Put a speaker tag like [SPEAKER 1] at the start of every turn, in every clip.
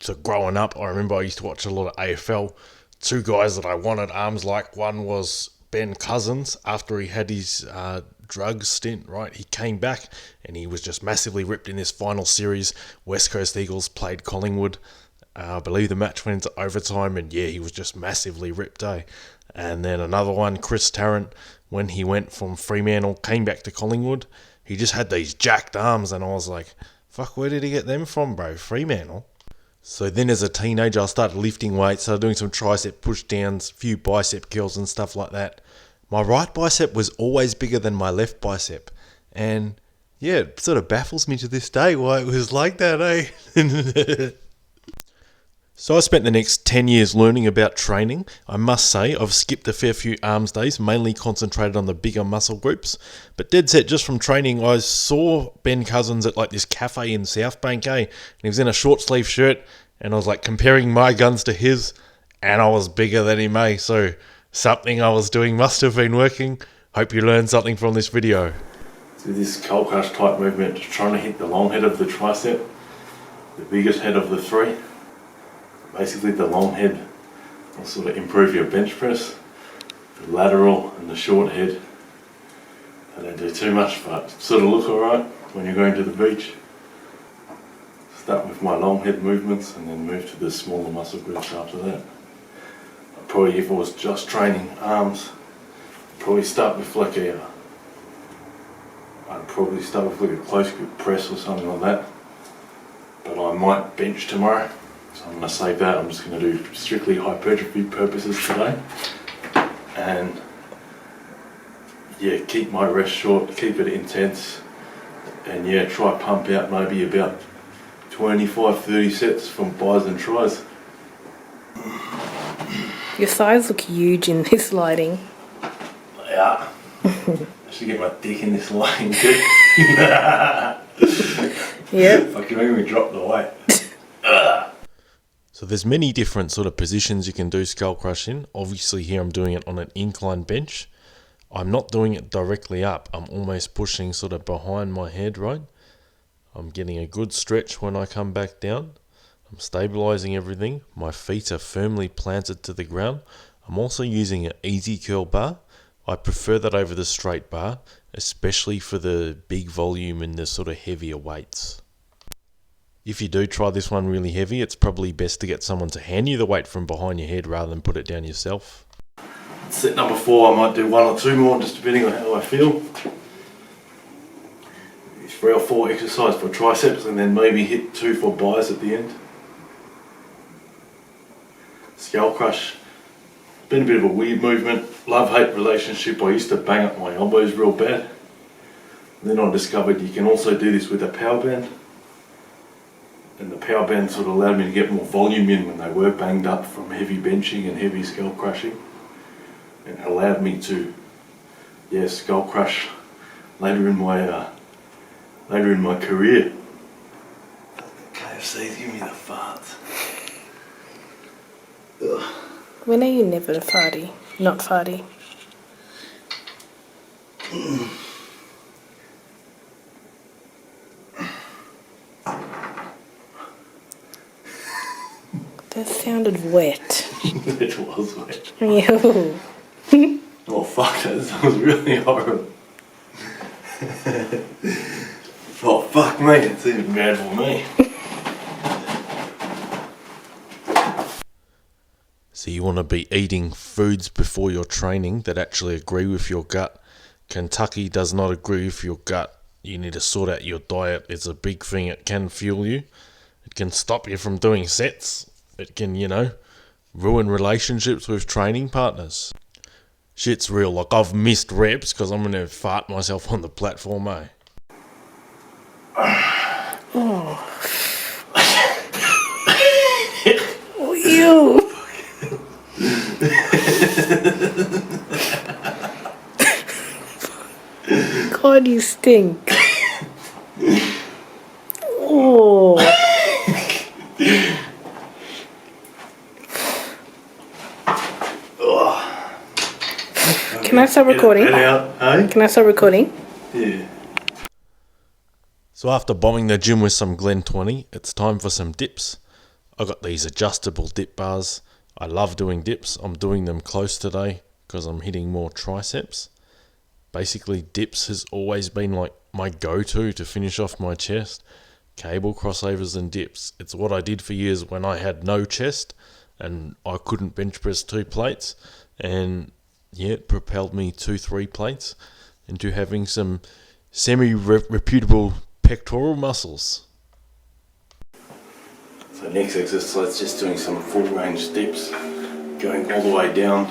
[SPEAKER 1] So growing up, I remember I used to watch a lot of AFL. Two guys that I wanted arms like, one was Ben Cousins. After he had his drug stint, right, he came back and he was just massively ripped in this final series. West Coast Eagles played Collingwood. I believe the match went into overtime, and yeah, he was just massively ripped, eh? And then another one, Chris Tarrant, when he went from Fremantle, came back to Collingwood, he just had these jacked arms, and I was like, fuck, where did he get them from, bro? Fremantle? So then as a teenager, I started lifting weights, started doing some tricep push downs, a few bicep curls and stuff like that. My right bicep was always bigger than my left bicep. And yeah, it sort of baffles me to this day why it was like that, eh? So I spent the next 10 years learning about training. I must say, I've skipped a fair few arms days, mainly concentrated on the bigger muscle groups. But dead set, just from training, I saw Ben Cousins at like this cafe in South Bank, eh? And he was in a short sleeve shirt, and I was like comparing my guns to his, and I was bigger than him, eh? So something I was doing must have been working. Hope you learned something from this video.
[SPEAKER 2] So this skull crush type movement, just trying to hit the long head of the tricep, the biggest head of the three. Basically the long head will sort of improve your bench press. The lateral and the short head, they don't do too much, but sort of look alright when you're going to the beach. Start with my long head movements and then move to the smaller muscle groups after that. Probably if I was just training arms, probably start with like a close grip press or something like that. But I might bench tomorrow. So I'm going to save that. I'm just going to do strictly hypertrophy purposes today. And yeah, keep my rest short, keep it intense. And yeah, try pump out maybe about 25-30 sets from bis and tries.
[SPEAKER 3] Your thighs look huge in this lighting.
[SPEAKER 2] They are. I should get my dick in this lighting too.
[SPEAKER 3] Yep.
[SPEAKER 2] Fucking make me drop the weight.
[SPEAKER 1] So there's many different sort of positions you can do skull crush in. Obviously here I'm doing it on an incline bench. I'm not doing it directly up. I'm almost pushing sort of behind my head, right? I'm getting a good stretch when I come back down. I'm stabilizing everything. My feet are firmly planted to the ground. I'm also using an easy curl bar. I prefer that over the straight bar, especially for the big volume and the sort of heavier weights. If you do try this one really heavy, it's probably best to get someone to hand you the weight from behind your head rather than put it down yourself.
[SPEAKER 2] Set number 4, I might do 1 or 2 more just depending on how I feel. 3 or 4 exercises for triceps and then maybe hit 2 for bis at the end. Skull crush, been a bit of a weird movement, love-hate relationship. I used to bang up my elbows real bad. And then I discovered you can also do this with a power band. And the power band sort of allowed me to get more volume in when they were banged up from heavy benching and heavy skull crushing. And it allowed me to, yeah, skull crush later in my career. KFC's give me the farts. Ugh.
[SPEAKER 3] When are you never farty? Not farty. That sounded wet.
[SPEAKER 2] It was wet.
[SPEAKER 3] Ew.
[SPEAKER 2] Oh fuck, that sounds really horrible. Oh fuck me, it's even bad for me.
[SPEAKER 1] So you want to be eating foods before your training that actually agree with your gut. Kentucky does not agree with your gut. You need to sort out your diet. It's a big thing. It can fuel you. It can stop you from doing sets. It can, ruin relationships with training partners. Shit's real. Like, I've missed reps because I'm going to fart myself on the platform, eh?
[SPEAKER 3] Oh. Oh, ew. God, you stink. Oh. Can I start recording? Can I start recording?
[SPEAKER 2] Yeah.
[SPEAKER 1] So after bombing the gym with some Glen 20, it's time for some dips. I got these adjustable dip bars. I love doing dips. I'm doing them close today because I'm hitting more triceps. Basically, dips has always been like my go-to to finish off my chest. Cable crossovers and dips. It's what I did for years when I had no chest and I couldn't bench press 2 plates. And yeah, it propelled me 2-3 plates into having some semi-reputable pectoral muscles.
[SPEAKER 2] So next exercise, just doing some full range dips, going all the way down.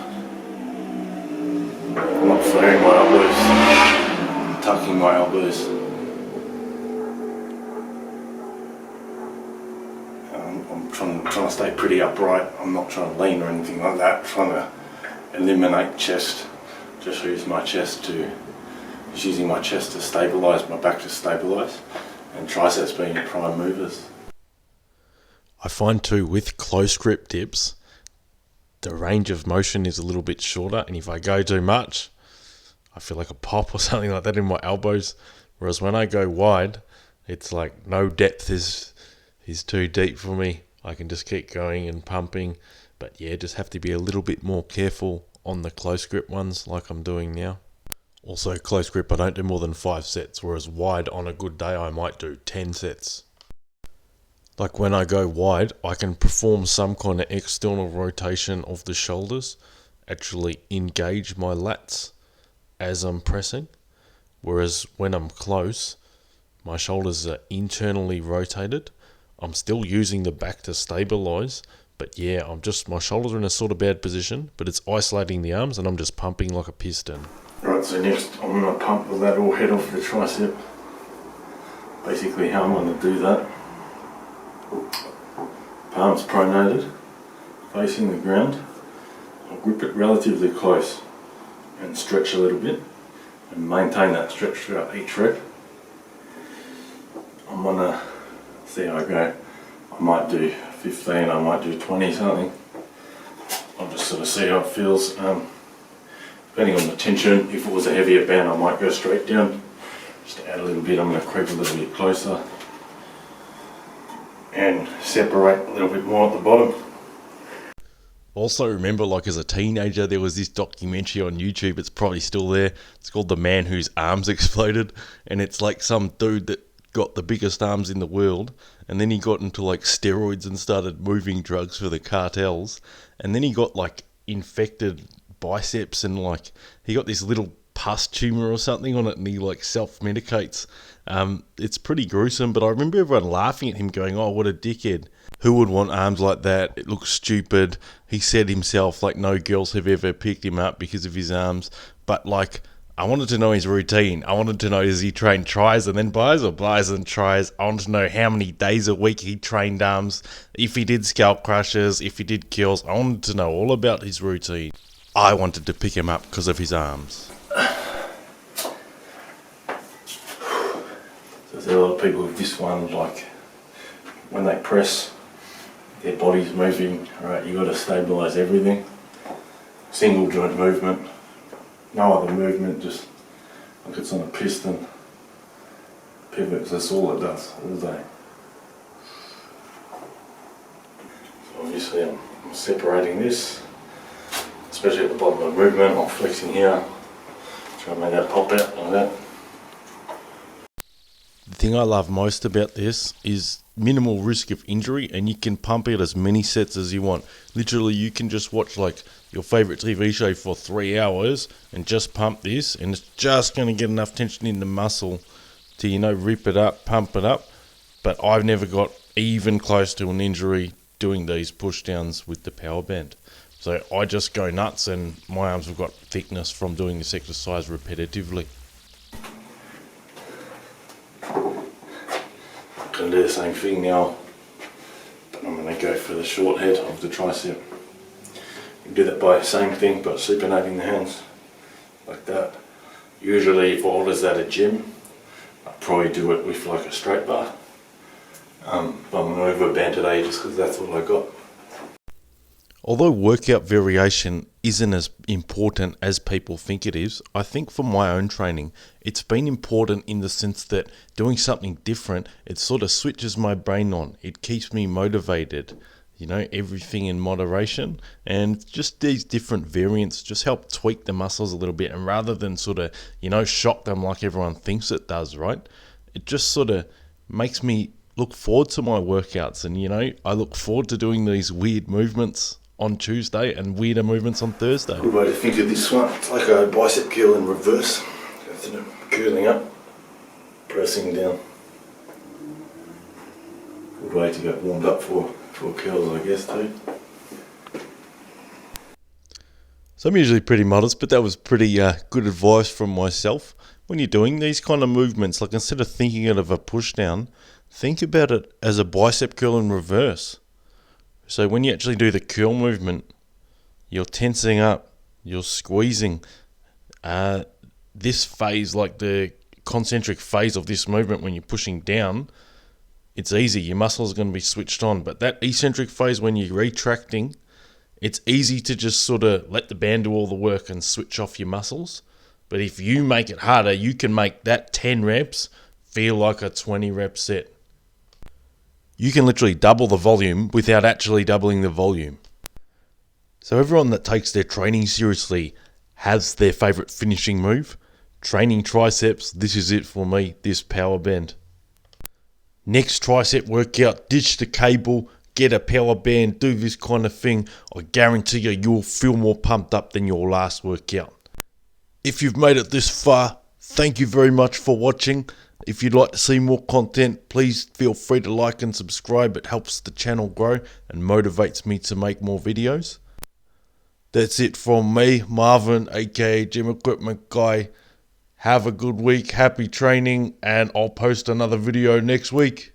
[SPEAKER 2] I'm not flaring my elbows, I'm tucking my elbows. I'm trying to stay pretty upright. I'm not trying to lean or anything like that. I'm trying to eliminate chest. Just using my chest to stabilise, my back to stabilise, and triceps being the prime movers.
[SPEAKER 1] I find too with close grip dips, the range of motion is a little bit shorter, and if I go too much, I feel like a pop or something like that in my elbows. Whereas when I go wide, it's like no depth is too deep for me. I can just keep going and pumping. But yeah, just have to be a little bit more careful on the close grip ones like I'm doing now. Also, close grip, I don't do more than 5 sets, whereas wide on a good day, I might do 10 sets. Like when I go wide, I can perform some kind of external rotation of the shoulders, actually engage my lats as I'm pressing. Whereas when I'm close, my shoulders are internally rotated. I'm still using the back to stabilize, but yeah, my shoulders are in a sort of bad position, but it's isolating the arms and I'm just pumping like a piston.
[SPEAKER 2] Right, so next I'm going to pump the lateral head off the tricep. Basically how I'm going to do that. Palms pronated, facing the ground. I'll grip it relatively close and stretch a little bit and maintain that stretch throughout each rep. I'm going to see how I go. I might do 15, I might do 20 something. I'll just sort of see how it feels. Depending on the tension, if it was a heavier band I might go straight down. Just to add a little bit, I'm going to creep a little bit closer and separate a little bit more at the bottom.
[SPEAKER 1] Also remember, like as a teenager, there was this documentary on YouTube, it's probably still there, it's called The Man Whose Arms Exploded, and it's like some dude that got the biggest arms in the world, and then he got into like steroids and started moving drugs for the cartels, and then he got like infected biceps and like he got this little pus tumor or something on it, and he like self-medicates. It's pretty gruesome, but I remember everyone laughing at him going, oh, what a dickhead. Who would want arms like that? It looks stupid. He said himself, like, no girls have ever picked him up because of his arms. But, like, I wanted to know his routine. I wanted to know, does he train tries and then buys or buys and tries? I wanted to know how many days a week he trained arms, if he did scalp crushes, if he did kills. I wanted to know all about his routine. I wanted to pick him up because of his arms.
[SPEAKER 2] So there's a lot of people with this one, like, when they press, their body's moving, alright, you got to stabilise everything. Single joint movement, no other movement, just like it's on a piston. Pivots, that's all it does all day. So obviously I'm separating this, especially at the bottom of the movement. I'm flexing here, try to make that pop out like that.
[SPEAKER 1] The thing I love most about this is minimal risk of injury, and you can pump it as many sets as you want. Literally, you can just watch like your favourite TV show for 3 hours and just pump this, and it's just going to get enough tension in the muscle to, you know, rip it up, pump it up. But I've never got even close to an injury doing these push downs with the power band. So I just go nuts, and my arms have got thickness from doing this exercise repetitively.
[SPEAKER 2] I'm going to do the same thing now, but I'm going to go for the short head of the tricep. You can do that by the same thing, but supinating the hands like that. Usually if I was at a gym, I'd probably do it with like a straight bar. But I'm going to move a band today just because that's all I got.
[SPEAKER 1] Although workout variation isn't as important as people think it is, I think for my own training, it's been important in the sense that doing something different, it sort of switches my brain on. It keeps me motivated. everything in moderation, and just these different variants just help tweak the muscles a little bit. And rather than sort of, shock them like everyone thinks it does, right? It just sort of makes me look forward to my workouts. And, I look forward to doing these weird movements on Tuesday and weirder movements on Thursday.
[SPEAKER 2] Good way to think of this one. It's like a bicep curl in reverse. Curling up, pressing down. Good way to get warmed up for curls, I guess, too.
[SPEAKER 1] So I'm usually pretty modest, but that was pretty good advice from myself. When you're doing these kind of movements, like instead of thinking it of a push down, think about it as a bicep curl in reverse. So when you actually do the curl movement, you're tensing up, you're squeezing. This phase, like the concentric phase of this movement when you're pushing down, it's easy. Your muscles are going to be switched on. But that eccentric phase when you're retracting, it's easy to just sort of let the band do all the work and switch off your muscles. But if you make it harder, you can make that 10 reps feel like a 20 rep set. You can literally double the volume without actually doubling the volume. So everyone that takes their training seriously has their favourite finishing move. Training triceps, this is it for me, this power bend. Next tricep workout, ditch the cable, get a power band, do this kind of thing. I guarantee you'll feel more pumped up than your last workout. If you've made it this far, thank you very much for watching. If you'd like to see more content, please feel free to like and subscribe. It helps the channel grow and motivates me to make more videos. That's it from me, Marvin, aka Gym Equipment Guy. Have a good week, happy training, and I'll post another video next week.